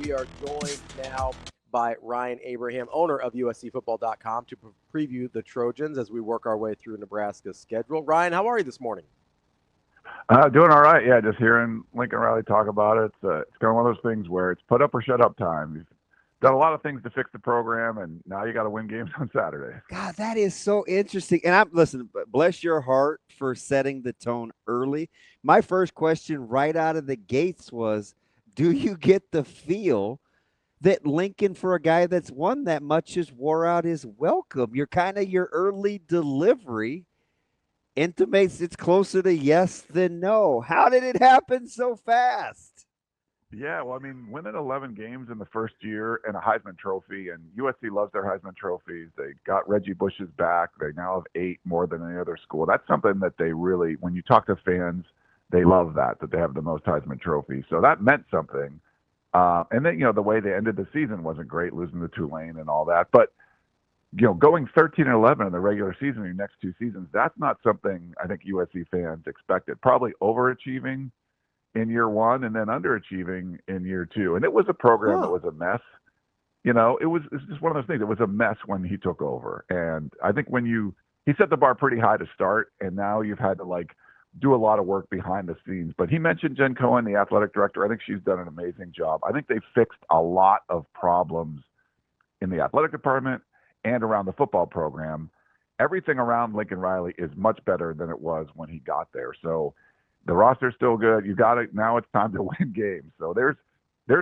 We are joined now by Ryan Abraham, owner of USCFootball.com, to preview the Trojans as we work our way through Nebraska's schedule. Ryan, how are you this morning? Doing all right. Yeah, just hearing Lincoln Riley talk about it. It's kind of one of those things where it's put up or shut up time. You've done a lot of things to fix the program, and now you got to win games on Saturday. God, that is so interesting. And listen, bless your heart for setting the tone early. My first question right out of the gates was, do you get the feel that Lincoln, for a guy that's won that much, has wore out his welcome? You're kind of, your early delivery intimates it's closer to yes than no. How did it happen so fast? Yeah, well, I mean, winning 11 games in the first year and a Heisman Trophy, and USC loves their Heisman trophies. They got Reggie Bush's back. They now have 8 more than any other school. That's something that they really, when you talk to fans, they love that they have the most Heisman trophies. So that meant something. And then, the way they ended the season wasn't great, losing to Tulane and all that. But, going 13-11 in the regular season in your next 2 seasons, that's not something I think USC fans expected. Probably overachieving in year 1 and then underachieving in year 2. And it was a program that was a mess. It's just one of those things. It was a mess when he took over. And I think he set the bar pretty high to start, and now you've had to do a lot of work behind the scenes. But he mentioned Jen Cohen, the athletic director. I think she's done an amazing job. I think they fixed a lot of problems in the athletic department and around the football program. Everything around Lincoln Riley is much better than it was when he got there. So the roster's still good. You got it. Now it's time to win games. So there's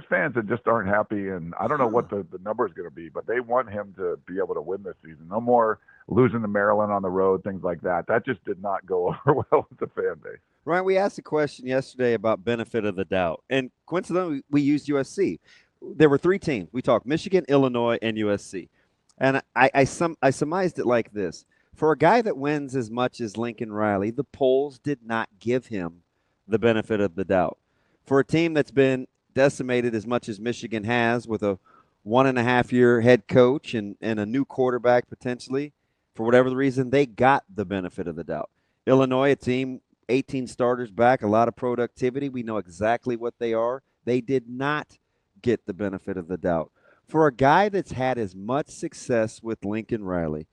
fans that just aren't happy, and I don't know what the number is going to be, but they want him to be able to win this season. No more losing to Maryland on the road, things like that. That just did not go over well with the fan base. Ryan, we asked a question yesterday about benefit of the doubt, and coincidentally, we used USC. There were 3 teams. We talked Michigan, Illinois, and USC. And I surmised it like this. For a guy that wins as much as Lincoln Riley, the polls did not give him the benefit of the doubt. For a team that's been decimated as much as Michigan has, with a 1.5-year head coach and a new quarterback potentially, for whatever the reason, they got the benefit of the doubt. Illinois, a team, 18 starters back, a lot of productivity. We know exactly what they are. They did not get the benefit of the doubt. For a guy that's had as much success with Lincoln Riley,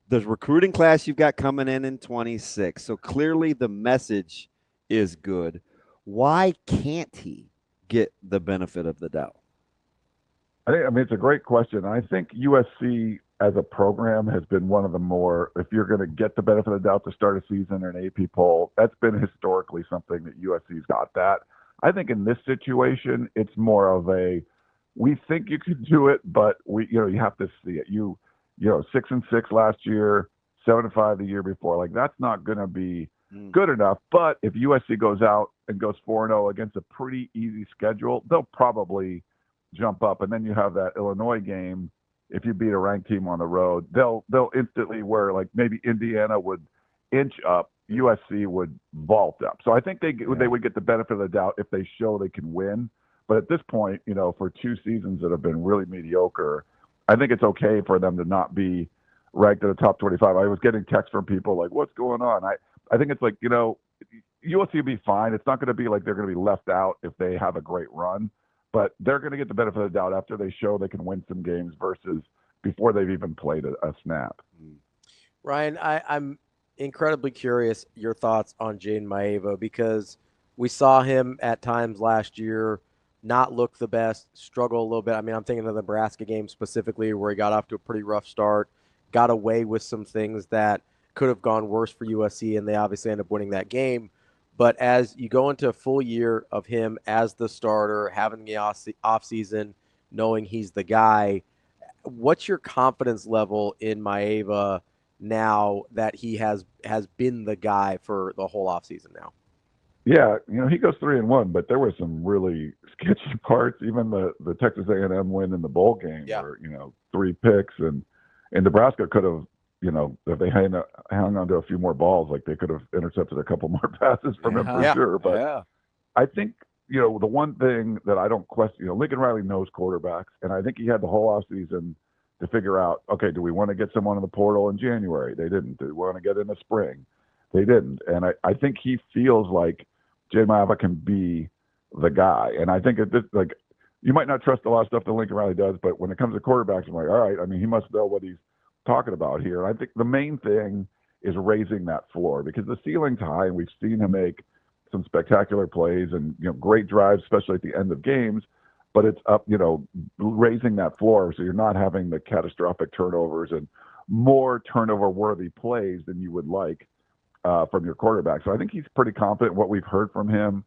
the recruiting class you've got coming in 26, so clearly the message is good. Why can't he get the benefit of the doubt? It's a great question. I think USC as a program has been one of the more, if you're going to get the benefit of the doubt to start a season or an AP poll, that's been historically something that USC's got that. I think in this situation, it's more of we think you could do it, but you have to see it. 6-6 last year, 7-5 the year before. That's not going to be good enough. But if USC goes out and goes 4-0 against a pretty easy schedule, they'll probably jump up. And then you have that Illinois game. If you beat a ranked team on the road, they'll instantly, where maybe Indiana would inch up, USC would vault up. So I think they would get the benefit of the doubt if they show they can win. But at this point, for 2 seasons that have been really mediocre, I think it's okay for them to not be ranked in the top 25. I was getting texts from people what's going on? I think it's USC will be fine. It's not going to be they're going to be left out if they have a great run, but they're going to get the benefit of the doubt after they show they can win some games versus before they've even played a snap. Ryan, I'm incredibly curious your thoughts on Jayden Maiava, because we saw him at times last year not look the best, struggle a little bit. I'm thinking of the Nebraska game specifically, where he got off to a pretty rough start, got away with some things that could have gone worse for USC, and they obviously end up winning that game. But as you go into a full year of him as the starter, having the offseason, knowing he's the guy, what's your confidence level in Maiava now that he has been the guy for the whole offseason now? Yeah, he goes 3-1, but there were some really sketchy parts. Even the Texas A&M win in the bowl game, where 3 picks, and Nebraska could have, if they hung on to a few more balls, they could have intercepted a couple more passes from him for sure. But I think the one thing that I don't question, Lincoln Riley knows quarterbacks, and I think he had the whole offseason to figure out, okay, do we want to get someone in the portal in January? They didn't. Do we want to get in the spring? They didn't. And I think he feels like Jayden Maiava can be the guy. And I think you might not trust a lot of stuff that Lincoln Riley does, but when it comes to quarterbacks, I'm like, all right, I mean, he must know what he's talking about here. And I think the main thing is raising that floor, because the ceiling's high, and we've seen him make some spectacular plays and, great drives, especially at the end of games. But it's up, raising that floor so you're not having the catastrophic turnovers and more turnover-worthy plays than you would like from your quarterback. So I think he's pretty confident. What we've heard from him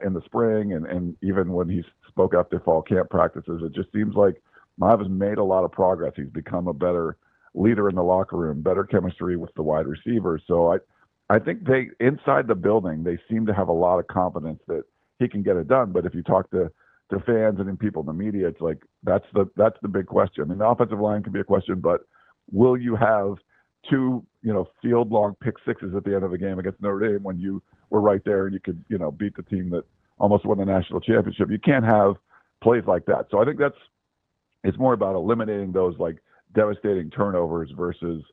in the spring and even when he spoke after fall camp practices, it just seems like Maiava's made a lot of progress. He's become a better leader in the locker room, better chemistry with the wide receivers. So I think they, inside the building, they seem to have a lot of confidence that he can get it done. But if you talk to fans and people in the media, it's like that's the big question. I mean, the offensive line can be a question, but will you have two field long pick sixes at the end of the game against Notre Dame when you were right there and you could beat the team that almost won the national championship? You can't have plays like that. So I think it's more about eliminating those like devastating turnovers versus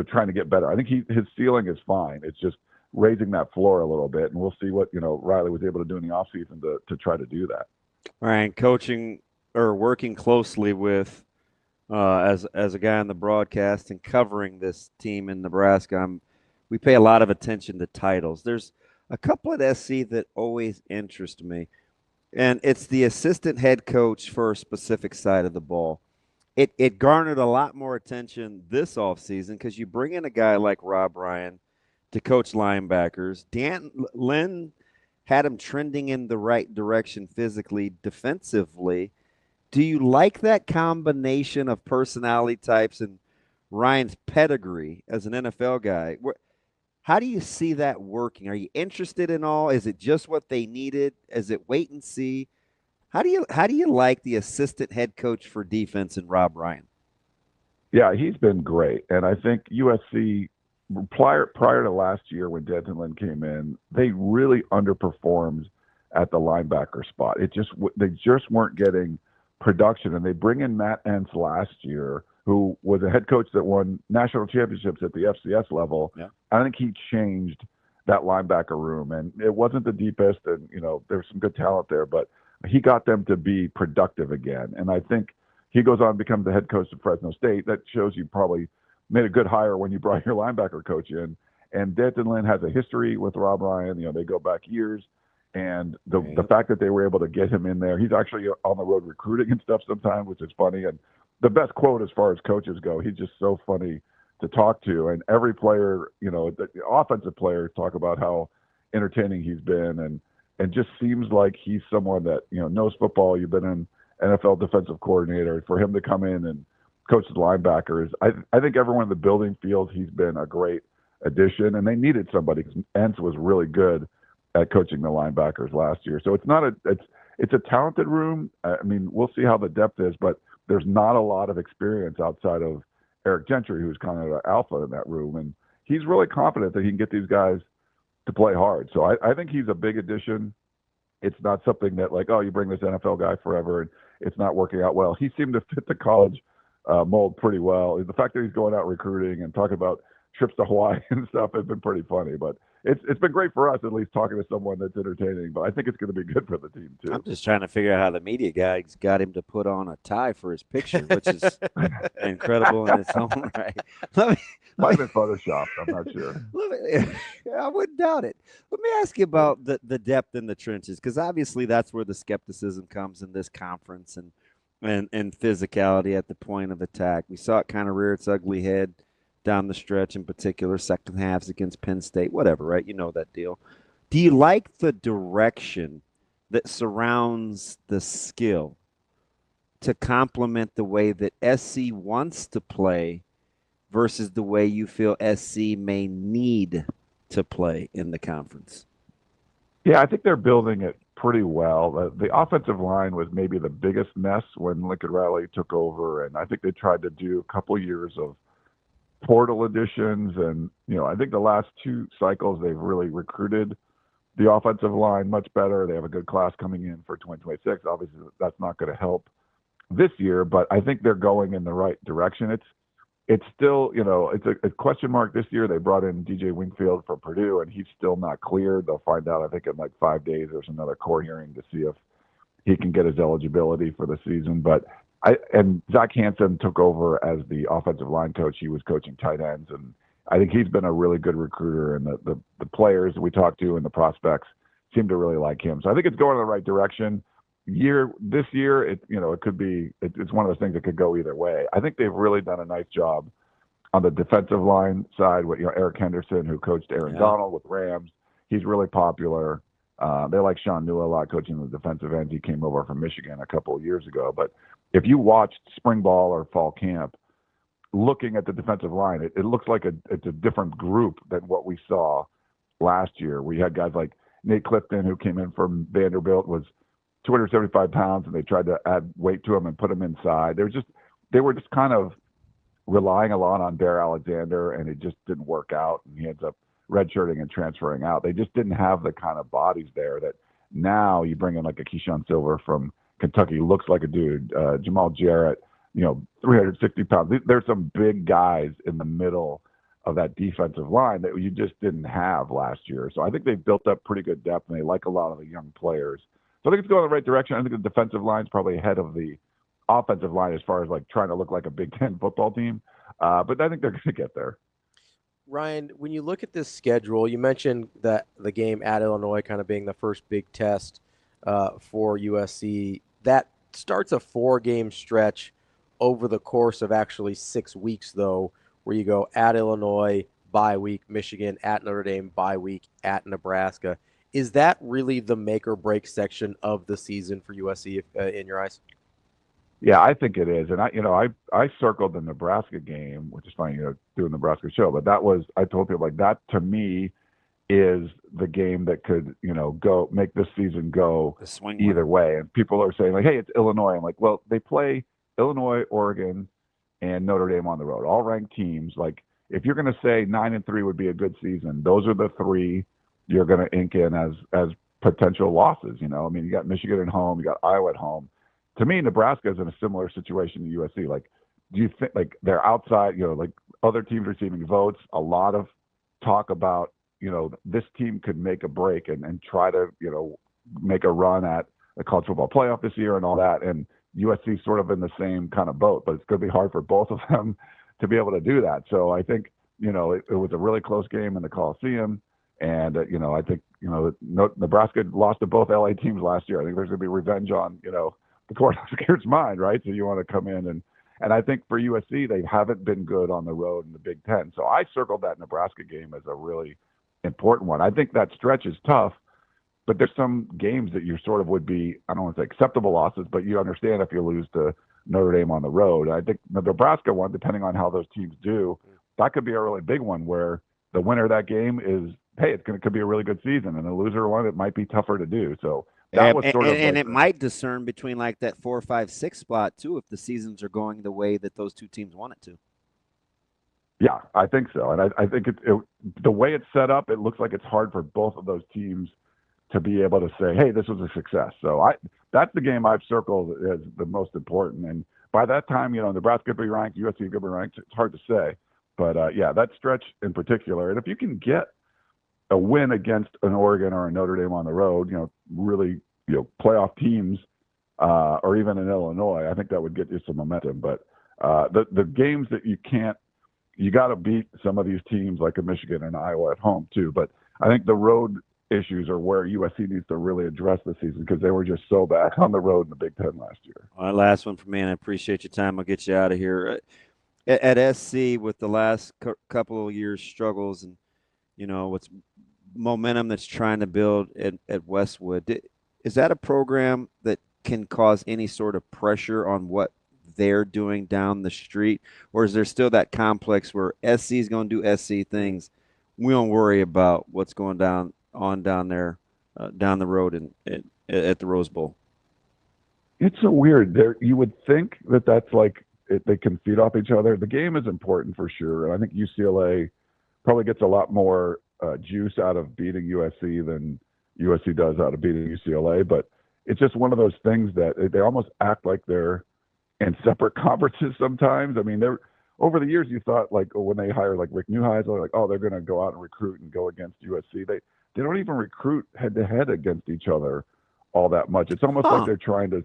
trying to get better. I think his ceiling is fine. It's just raising that floor a little bit, and we'll see what Riley was able to do in the offseason to try to do that. Ryan, coaching or working closely with as a guy on the broadcast and covering this team in Nebraska, we pay a lot of attention to titles. There's a couple at SC that always interest me, and it's the assistant head coach for a specific side of the ball. It garnered a lot more attention this offseason because you bring in a guy like Rob Ryan to coach linebackers. Lynn had him trending in the right direction physically, defensively. Do you like that combination of personality types and Ryan's pedigree as an NFL guy? How do you see that working? Are you interested in all? Is it just what they needed? Is it wait and see? How do you like the assistant head coach for defense in Rob Ryan? Yeah, he's been great. And I think USC, prior to last year when Denton Lynn came in, they really underperformed at the linebacker spot. They just weren't getting production. And they bring in Matt Entz last year, who was a head coach that won national championships at the FCS level. Yeah. I think he changed that linebacker room. And it wasn't the deepest, and there's some good talent there, but he got them to be productive again. And I think he goes on to become the head coach of Fresno State. That shows you probably made a good hire when you brought your linebacker coach in. And Denton Lynn has a history with Rob Ryan. They go back years. And the fact that they were able to get him in there, he's actually on the road recruiting and stuff sometimes, which is funny. And the best quote as far as coaches go, he's just so funny to talk to. And every player, the offensive players talk about how entertaining he's been and just seems like he's someone that, knows football. You've been an NFL defensive coordinator. For him to come in and coach the linebackers, I think everyone in the building feels he's been a great addition, and they needed somebody because Entz was really good at coaching the linebackers last year. So it's a talented room. I mean, we'll see how the depth is, but there's not a lot of experience outside of Eric Gentry, who's kind of the alpha in that room. And he's really confident that he can get these guys to play hard. So I think he's a big addition. It's not something that like, oh, you bring this NFL guy forever and it's not working out well. He seemed to fit the college mold pretty well. The fact that he's going out recruiting and talking about trips to Hawaii and stuff has been pretty funny. But it's been great for us, at least talking to someone that's entertaining. But I think it's going to be good for the team, too. I'm just trying to figure out how the media guys got him to put on a tie for his picture, which is incredible in its own right. Might have been photoshopped. I'm not sure. I wouldn't doubt it. Let me ask you about the depth in the trenches, because obviously that's where the skepticism comes in this conference and physicality at the point of attack. We saw it kind of rear its ugly head down the stretch, in particular, second halves against Penn State, whatever, right? You know that deal. Do you like the direction that surrounds the skill to complement the way that SC wants to play versus the way you feel SC may need to play in the conference? Yeah, I think they're building it pretty well. The offensive line was maybe the biggest mess when Lincoln Riley took over, and I think they tried to do a couple years of portal additions, and I think the last two cycles they've really recruited the offensive line much better. They have a good class coming in for 2026. Obviously, that's not going to help this year, but I think they're going in the right direction. It's still, it's a question mark this year. They brought in DJ Wingfield from Purdue, and he's still not cleared. They'll find out, I think, in like 5 days. There's another court hearing to see if he can get his eligibility for the season. But and Zach Hansen took over as the offensive line coach. He was coaching tight ends, and I think he's been a really good recruiter. And the players that we talked to and the prospects seem to really like him. So I think it's going in the right direction. This year, it could be it's one of those things that could go either way. I think they've really done a nice job on the defensive line side with Eric Henderson, who coached Aaron Donald with Rams. He's really popular. They like Sean Newell a lot, coaching the defensive ends. He came over from Michigan a couple of years ago. But if you watched spring ball or fall camp, looking at the defensive line, it looks like it's a different group than what we saw last year. We had guys like Nate Clifton, who came in from Vanderbilt, was 275 pounds, and they tried to add weight to him and put him inside. They were just kind of relying a lot on Bear Alexander, and it just didn't work out, and he ends up redshirting and transferring out. They just didn't have the kind of bodies there that now you bring in like a Keyshawn Silver from Kentucky, looks like a dude, Jamal Jarrett, 360 pounds. There's some big guys in the middle of that defensive line that you just didn't have last year. So I think they've built up pretty good depth, and they like a lot of the young players. So I think it's going in the right direction. I think the defensive line is probably ahead of the offensive line as far as like trying to look like a Big Ten football team. But I think they're going to get there. Ryan, when you look at this schedule, you mentioned that the game at Illinois kind of being the first big test for USC. That starts a 4-game stretch over the course of actually 6 weeks, though, where you go at Illinois, bye week, Michigan, at Notre Dame, bye week, at Nebraska. Is that really the make or break section of the season for USC in your eyes? Yeah, I think it is. And I circled the Nebraska game, which is funny, doing the Nebraska show, but I told people like that to me is the game that could, go make this season go either way. And people are saying like, hey, it's Illinois. I'm like, well, they play Illinois, Oregon, and Notre Dame on the road, all ranked teams. Like if you're going to say 9-3 would be a good season, those are the 3 you're going to ink in as potential losses. You got Michigan at home, you got Iowa at home. To me, Nebraska is in a similar situation to USC. Like, do you think like they're outside, like other teams receiving votes, a lot of talk about, this team could make a break and try to, make a run at the college football playoff this year and all that. And USC sort of in the same kind of boat, but it's going to be hard for both of them to be able to do that. So I think, it was a really close game in the Coliseum. And, I think, Nebraska lost to both LA teams last year. I think there's going to be revenge on, the Cornhuskers' mind, right? So you want to come in and I think for USC, they haven't been good on the road in the Big Ten. So I circled that Nebraska game as a really important one. I think that stretch is tough, but there's some games that you sort of would be, I don't want to say acceptable losses, but you understand if you lose to Notre Dame on the road. I think the Nebraska one, depending on how those teams do, that could be a really big one where the winner of that game is, hey, could be a really good season, and the loser one, it might be tougher to do. So that was sort of and it might discern between like that 4, 5, 6 spot too if the seasons are going the way that those two teams want it to. Yeah, I think so. And I think the way it's set up, it looks like it's hard for both of those teams to be able to say, hey, this was a success. So that's the game I've circled as the most important. And by that time, Nebraska could be ranked, USC could be ranked. It's hard to say. But, that stretch in particular. And if you can get a win against an Oregon or a Notre Dame on the road, really, playoff teams, or even in Illinois, I think that would get you some momentum. But the games that you got to beat some of these teams like a Michigan and Iowa at home too. But I think the road issues are where USC needs to really address this season because they were just so bad on the road in the Big Ten last year. All right, last one for me, and I appreciate your time. I'll get you out of here. At SC, with the last couple of years' struggles and, what's momentum that's trying to build at Westwood, is that a program that can cause any sort of pressure on what they're doing down the street? Or is there still that complex where SC is going to do SC things? We don't worry about what's going down there, down the road at the Rose Bowl. It's so weird. You would think that's like they can feed off each other. The game is important for sure. And I think UCLA probably gets a lot more juice out of beating USC than USC does out of beating UCLA. But it's just one of those things that they almost act like they're in separate conferences sometimes. I mean, over the years, you thought like when they hire like Rick Neuheisel, like, oh, they're going to go out and recruit and go against USC. They don't even recruit head to head against each other all that much. It's almost like they're trying to,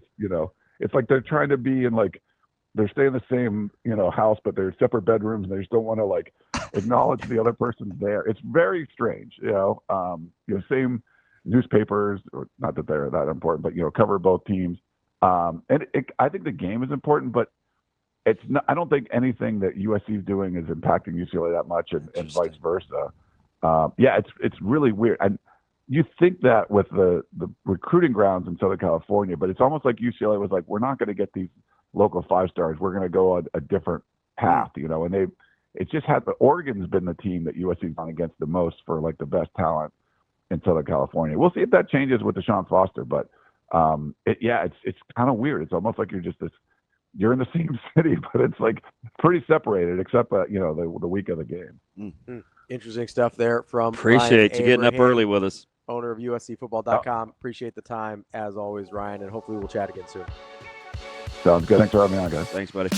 it's like they're trying to be in like, they're staying in the same, house, but they're separate bedrooms, and they just don't want to like acknowledge the other person's there. It's very strange, same newspapers, or not that they're that important, but, cover both teams. I think the game is important, but it's not, I don't think anything that USC is doing is impacting UCLA that much, and vice versa. It's really weird. And you think that with the recruiting grounds in Southern California, but it's almost like UCLA was like, we're not going to get these local 5-stars. We're going to go on a different path, and it's just had, Oregon's been the team that USC's gone against the most for like the best talent in Southern California. We'll see if that changes with Deshaun Foster, but it's kind of weird. It's almost like you're in the same city, but it's like pretty separated, except the week of the game. Mm-hmm. Interesting stuff there from Appreciate Ryan you getting up Abraham, early with us. owner of USCFootball.com. Appreciate the time as always, Ryan, and hopefully we'll chat again soon. Sounds good. Thanks for having me on, guys. Thanks, buddy.